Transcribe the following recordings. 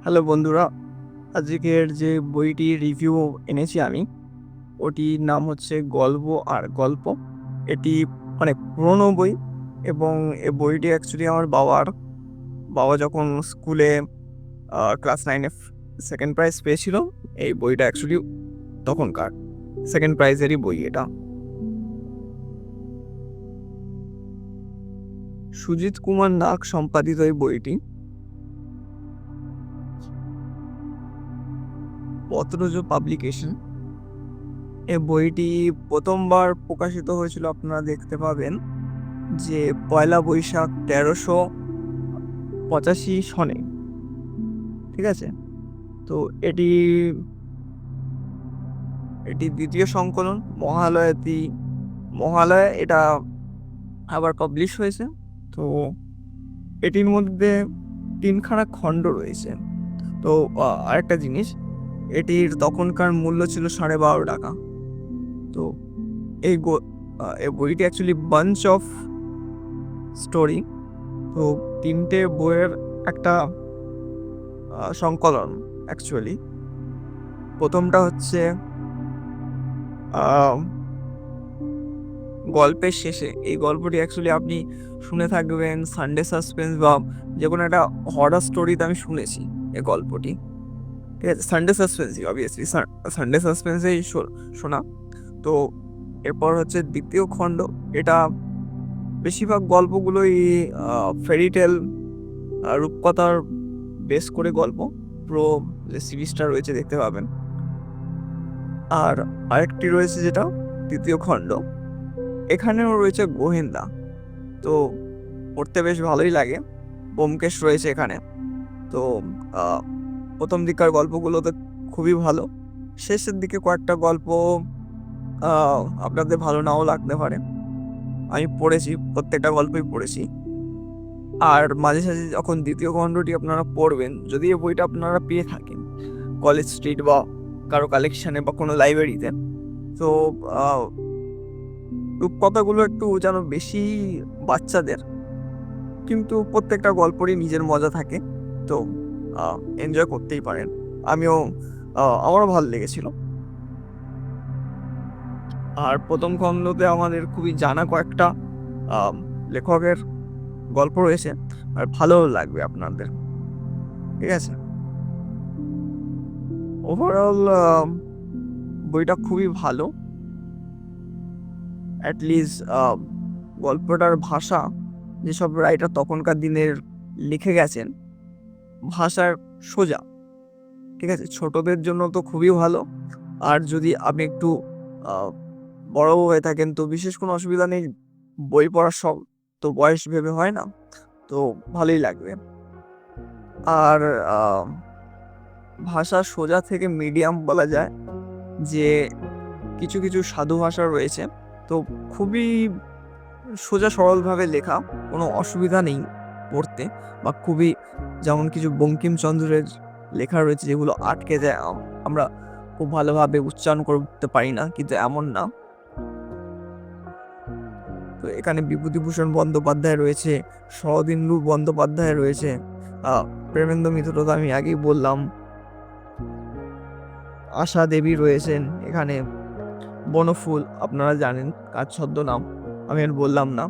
Hello বন্ধুরা, আজকের যে বইটি রিভিউ এনেছি আমি, ওটির নাম হচ্ছে গল্প আর গল্প। এটি অনেক পুরনো বই এবং এই বইটি অ্যাকচুয়ালি আমার বাবা যখন স্কুলে ক্লাস 9-এ সেকেন্ড প্রাইজ পেয়েছিল, এই বইটা অ্যাকচুয়ালি তখনকার সেকেন্ড প্রাইজেরই বই এটা। সুজিত কুমার নাগ সম্পাদিত এই বইটি। পত্রজ পাবলিকেশন। এই বইটি প্রথমবার প্রকাশিত হয়েছিল, আপনারা দেখতে পাবেন যে 1 বৈশাখ 1385 সনে। ঠিক আছে, তো এটি দ্বিতীয় সংকলন। মহালয়া এটা আবার পাবলিশ হয়েছে। তো এটির মধ্যে 3খানা খণ্ড রয়েছে। তো আরেকটা জিনিস, এটির তখনকার মূল্য ছিল 12.5 টাকা। তো এই বইটি অ্যাকচুয়ালি বাঞ্চ অফ স্টোরি। তো 3টে বইয়ের একটা সংকলন অ্যাকচুয়ালি। প্রথমটা হচ্ছে গল্পের শেষে। এই গল্পটি অ্যাকচুয়ালি আপনি শুনে থাকবেন সানডে সাসপেন্স বা যে কোনো একটা হরর স্টোরিতে আমি শুনেছি এই গল্পটি। ঠিক আছে, সানডে সাসপেন্সই অবভিয়াসলি সানডে সাসপেন্সেই শোনা। তো এরপর হচ্ছে দ্বিতীয় খণ্ড। এটা বেশিরভাগ গল্পগুলোই ফেরিটেল রূপকথার বেস করে গল্প। পুরো যে সিরিজটা রয়েছে দেখতে পাবেন। আর আরেকটি রয়েছে যেটা তৃতীয় খণ্ড, এখানেও রয়েছে গোয়েন্দা। তো পড়তে বেশ ভালোই লাগে। ব্যোমকেশ রয়েছে এখানে। তো প্রথম দিককার গল্পগুলো তো খুবই ভালো, শেষের দিকে কয়েকটা গল্প আপনাদের ভালো নাও লাগতে পারে। আমি পড়েছি, প্রত্যেকটা গল্পই পড়েছি। আর মাঝে সাঝে যখন দ্বিতীয় খণ্ডটি আপনারা পড়বেন, যদি এই বইটা আপনারা পেয়ে থাকেন কলেজ স্ট্রিট বা কারো কালেকশানে বা কোনো লাইব্রেরিতে, তো রূপকথাগুলো একটু যেন বেশি বাচ্চাদের, কিন্তু প্রত্যেকটা গল্পেরই নিজের মজা থাকে। তো এনজয় করতেই পারেন। আমারও ভালো লেগেছিল। আর প্রথম খণ্ডতে আমাদের খুবই জানা কয়েকটা লেখকের গল্প রয়েছে, আর ভালো লাগবে আপনাদের। ঠিক আছে, ওভারঅল বইটা খুবই ভালো। অ্যাটলিস্ট গল্পটার ভাষা, যেসব রাইটার তখনকার দিনের লিখে গেছেন, ভাষার সোজা। ঠিক আছে, ছোটদের জন্য তো খুবই ভালো। আর যদি আপনি একটু বড় হয়ে থাকেন তো বিশেষ কোনো অসুবিধা নেই। বই পড়ার সব তো বয়স ভেবে হয় না, তো ভালোই লাগবে। আর ভাষা সোজা থেকে মিডিয়াম বলা যায় যে কিছু কিছু সাধু ভাষা রয়েছে, তো খুবই সোজা সরলভাবে লেখা, কোনো অসুবিধা নেই পড়তে। বা খুবই, যেমন কিছু বঙ্কিমচন্দ্রের লেখা রয়েছে যেগুলো আটকে যায়, আমরা খুব ভালোভাবে উচ্চারণ করতে পারি না, কিন্তু এমন না। তো এখানে বিভূতিভূষণ বন্দ্যোপাধ্যায় রয়েছে, শরদিন্দু বন্দ্যোপাধ্যায় রয়েছে, প্রেমেন্দ্র মিত্র তো আমি আগেই বললাম, আশা দেবী রয়েছেন এখানে, বনফুল আপনারা জানেন কার ছদ্মনাম, আমি আর বললাম না,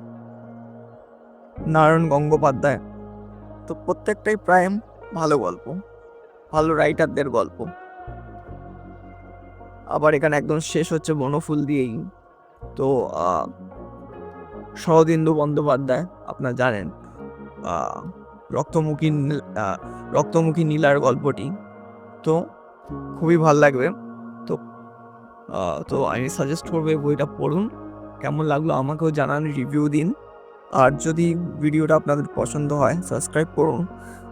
নারায়ণ গঙ্গোপাধ্যায়। তো প্রত্যেকটাই প্রায় ভালো গল্প, ভালো রাইটারদের গল্প। আবার এখানে একদম শেষ হচ্ছে বনফুল দিয়েই। তো শরদিন্দু বন্দ্যোপাধ্যায় আপনারা জানেন, রক্তমুখী রক্তমুখী নীলার গল্পটি, তো খুবই ভালো লাগবে। তো তো আমি সাজেস্ট করবো এই বইটা পড়ুন। কেমন লাগলো আমাকেও জানান, রিভিউ দিন। আর যদি ভিডিওটা আপনাদের পছন্দ হয় সাবস্ক্রাইব করুন।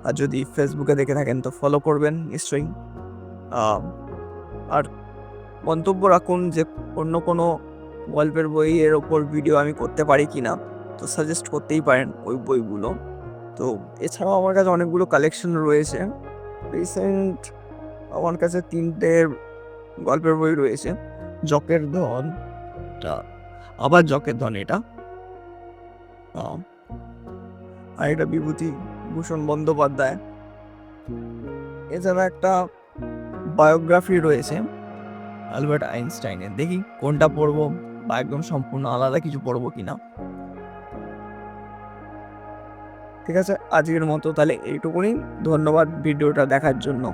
আর যদি ফেসবুকে দেখে থাকেন তো ফলো করবেন নিশ্চয়ই। আর মন্তব্য রাখুন যে অন্য কোনো গল্পের বইয়ের ওপর ভিডিও আমি করতে পারি কি না, তো সাজেস্ট করতেই পারেন ওই বইগুলো। তো এছাড়াও আমার কাছে অনেকগুলো কালেকশন রয়েছে। রিসেন্ট আমার কাছে 3টে গল্পের বই রয়েছে। জকের ধন, আবার জকের ধন এটা, আর এটা বিভূতিভূষণ বন্দ্যোপাধ্যায়। এছাড়া একটা বায়োগ্রাফি রয়েছে আলবার্ট আইনস্টাইনের, দেখি কোনটা পড়বো বা একদম সম্পূর্ণ আলাদা কিছু পড়বো কিনা। ঠিক আছে, আজকের মতো তাহলে এইটুকুনি। ধন্যবাদ ভিডিওটা দেখার জন্য।